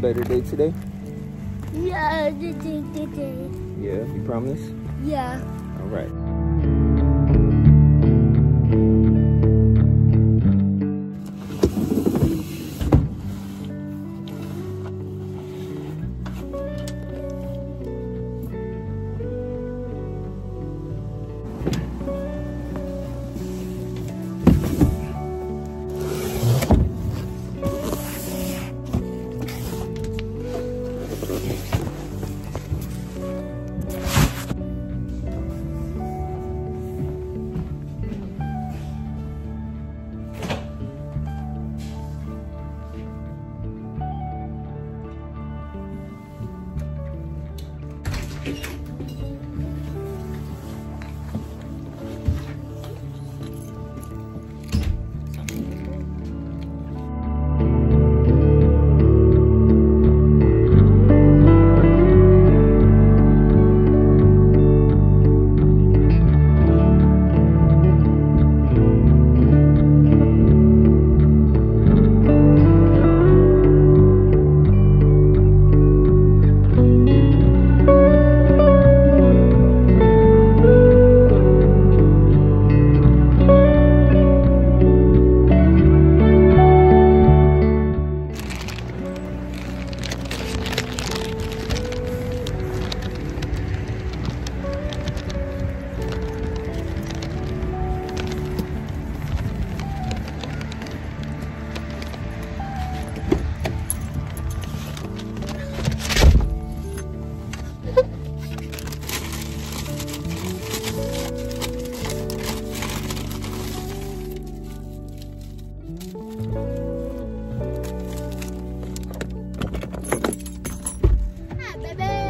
better day today? Yeah, today. Yeah, you promise? Yeah. All right.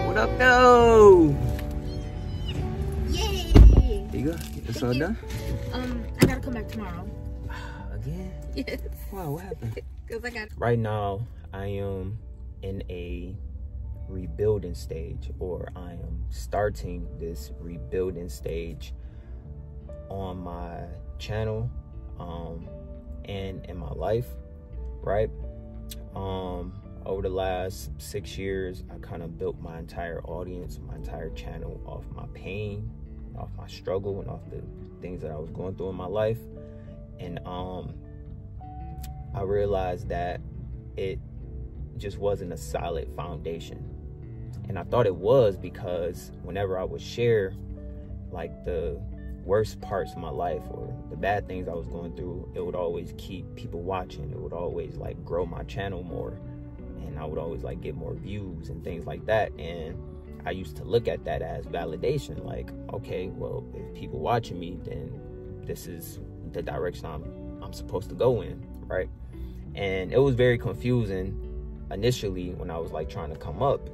What up, though? Yay! There you go. It's all done? I gotta come back tomorrow. Again? Yes. Wow, what happened? Because I got. Right now, I am in a rebuilding stage, or I am starting this rebuilding stage on my channel and in my life, right? Over the last 6 years, I kind of built my entire audience, my entire channel off my pain, off my struggle, and off the things that I was going through in my life. And I realized that it just wasn't a solid foundation. And I thought it was, because whenever I would share like the worst parts of my life or the bad things I was going through, it would always keep people watching. It would always like grow my channel more, and I would always like get more views and things like that. And I used to look at that as validation, like, okay, well, if people watching me, then this is the direction I'm supposed to go in, right? And it was very confusing initially when I was like trying to come up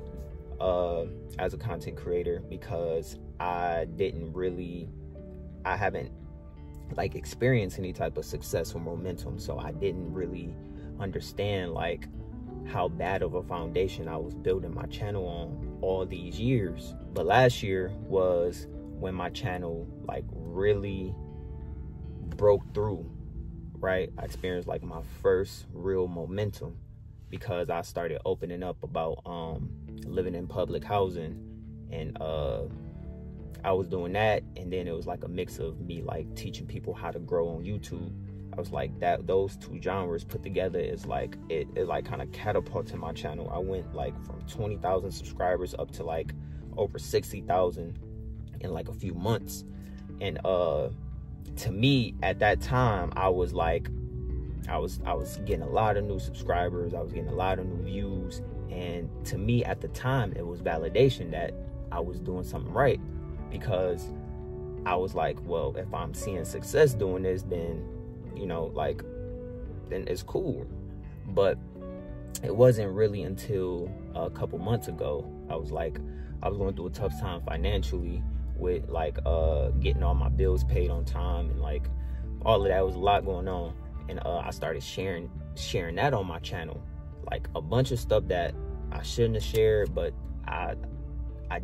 as a content creator, because I haven't like experienced any type of success or momentum, so I didn't really understand like how bad of a foundation I was building my channel on all these years. But last year was when my channel like really broke through, right? I experienced like my first real momentum, because I started opening up about living in public housing, and I was doing that, and then it was like a mix of me like teaching people how to grow on YouTube. I was like, those two genres put together is like it like kind of catapulted my channel. I went like from 20,000 subscribers up to like over 60,000 in like a few months. And to me at that time, I was like, I was getting a lot of new subscribers, I was getting a lot of new views, and to me at the time it was validation that I was doing something right, because I was like, well, if I'm seeing success doing this, then, you know, like, then it's cool. But it wasn't really until a couple months ago, I was going through a tough time financially with like getting all my bills paid on time, and like all of that was a lot going on. And I started sharing that on my channel, like a bunch of stuff that I shouldn't have shared, but I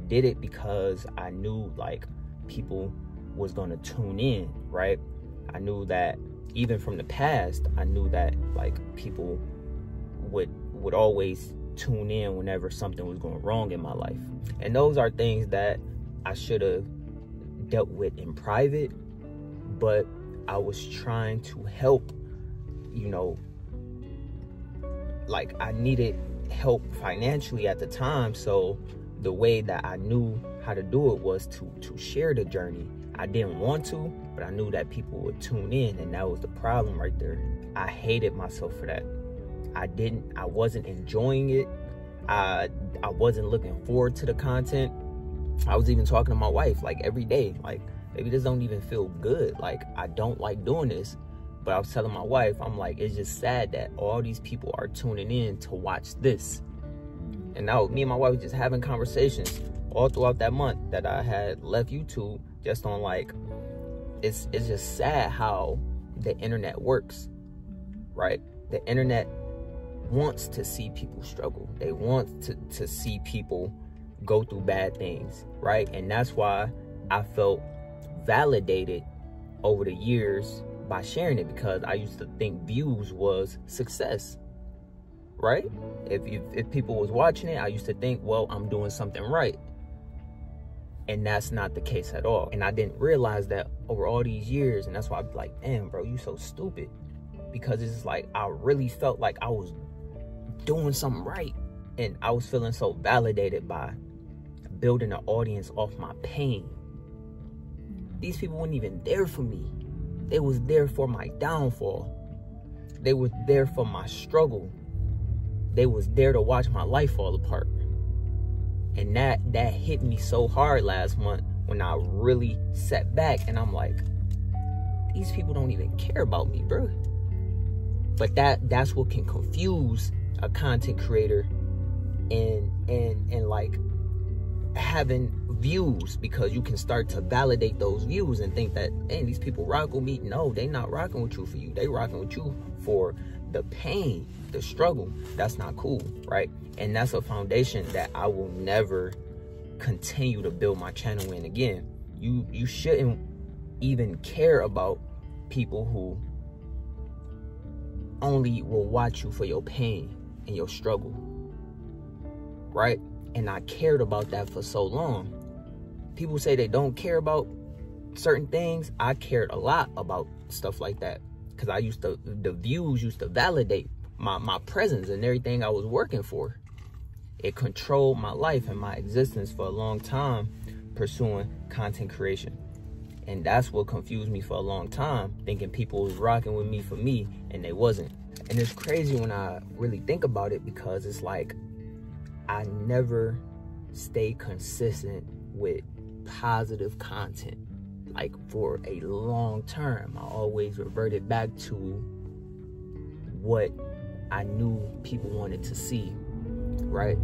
did it because I knew like people was gonna tune in, right? I knew that even from the past, I knew that like people would always tune in whenever something was going wrong in my life. And those are things that I should have dealt with in private, but I was trying to help, you know, like I needed help financially at the time. So the way that I knew how to do it was to share the journey. I didn't want to, but I knew that people would tune in, and that was the problem right there. I hated myself for that. I wasn't enjoying it. I wasn't looking forward to the content. I was even talking to my wife like every day, like, baby, this don't even feel good. Like, I don't like doing this. But I was telling my wife, I'm like, it's just sad that all these people are tuning in to watch this. And now me and my wife were just having conversations all throughout that month that I had left YouTube, just on like, it's just sad how the internet works, right? The internet wants to see people struggle. They want to see people go through bad things, right? And that's why I felt validated over the years by sharing it, because I used to think views was success, right? If people was watching it, I used to think, well, I'm doing something right. And that's not the case at all. And I didn't realize that over all these years. And that's why I'd be like, damn, bro, you so stupid. Because it's like, I really felt like I was doing something right. And I was feeling so validated by building an audience off my pain. These people weren't even there for me. They was there for my downfall. They were there for my struggle. They was there to watch my life fall apart. And that hit me so hard last month when I really sat back and I'm like, these people don't even care about me, bro. But that's what can confuse a content creator and like having views, because you can start to validate those views and think that, hey, these people rock with me. No, they not rocking with you for you. They rocking with you for the pain, the struggle. That's not cool, right? And that's a foundation that I will never continue to build my channel in again. You shouldn't even care about people who only will watch you for your pain and your struggle, right? And I cared about that for so long. People say they don't care about certain things. I cared a lot about stuff like that, because the views used to validate my presence and everything I was working for. It controlled my life and my existence for a long time, pursuing content creation. And that's what confused me for a long time, thinking people was rocking with me for me, and they wasn't. And it's crazy when I really think about it, because it's like, I never stayed consistent with positive content, like for a long term. I always reverted back to what I knew people wanted to see, right?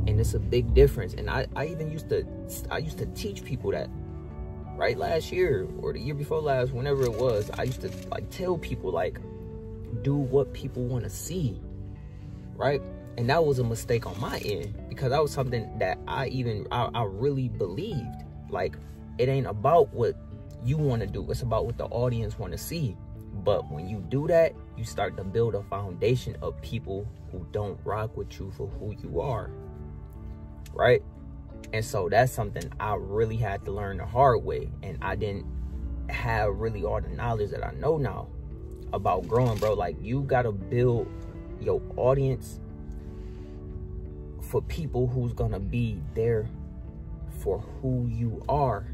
And it's a big difference. And I even used to teach people that, right? Last year or the year before last, whenever it was, I used to like tell people, like, do what people want to see, right? And that was a mistake on my end, because that was something that I really believed. Like, it ain't about what you want to do. It's about what the audience want to see. But when you do that, you start to build a foundation of people who don't rock with you for who you are, right? And so that's something I really had to learn the hard way. And I didn't have really all the knowledge that I know now about growing, bro. Like, you got to build your audience for people who's gonna be there for who you are,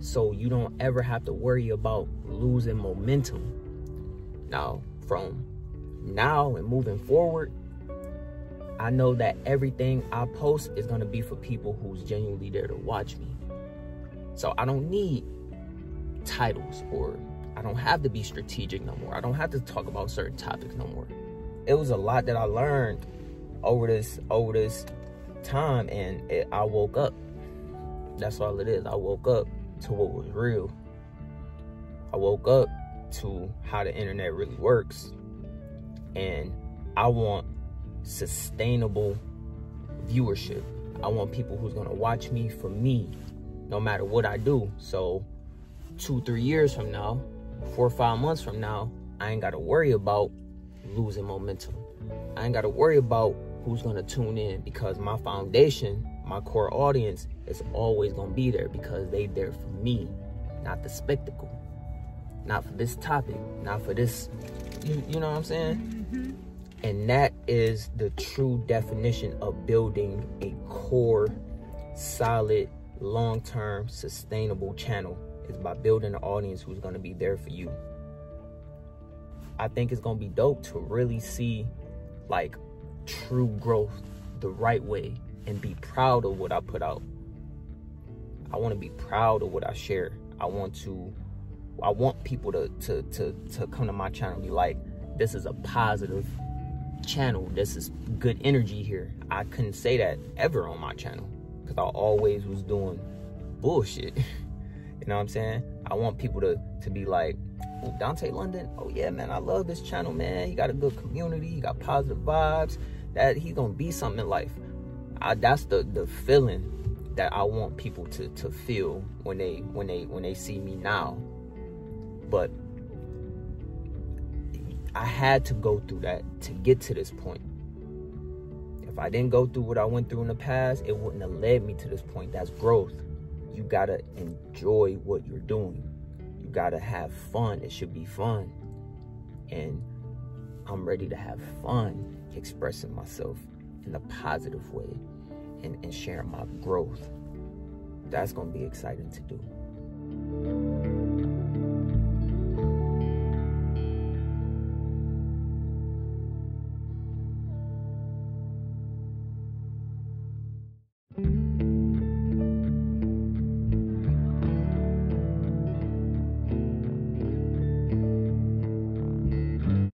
so you don't ever have to worry about losing momentum. Now, from now and moving forward, I know that everything I post is gonna be for people who's genuinely there to watch me. So I don't need titles, or I don't have to be strategic no more. I don't have to talk about certain topics no more. It was a lot that I learned over this time, and I woke up. That's all it is. I woke up to what was real. I woke up to how the internet really works, and I want sustainable viewership. I want people who's gonna watch me for me, no matter what I do. So 2-3 years from now, 4 or 5 months from now, I ain't gotta worry about losing momentum. I ain't gotta worry about who's gonna tune in, because my foundation, my core audience is always gonna be there because they there for me, not the spectacle, not for this topic, not for this, you know what I'm saying? And that is the true definition of building a core, solid, long-term, sustainable channel, is by building an audience who's gonna be there for you. I think it's gonna be dope to really see like true growth the right way and be proud of what I put out. I want to be proud of what I share. I want people to come to my channel and be like, this is a positive channel, this is good energy here. I couldn't say that ever on my channel because I always was doing bullshit. You know what I'm saying? I want people to be like, oh, Dante London, oh yeah, man, I love this channel, man. He got a good community, he got positive vibes, that he's gonna be something in life. That's the feeling that I want people to feel when they see me now. But I had to go through that to get to this point. If I didn't go through what I went through in the past, it wouldn't have led me to this point. That's growth. You gotta enjoy what you're doing. You gotta have fun. It should be fun. And I'm ready to have fun expressing myself in a positive way and sharing my growth. That's gonna be exciting to do.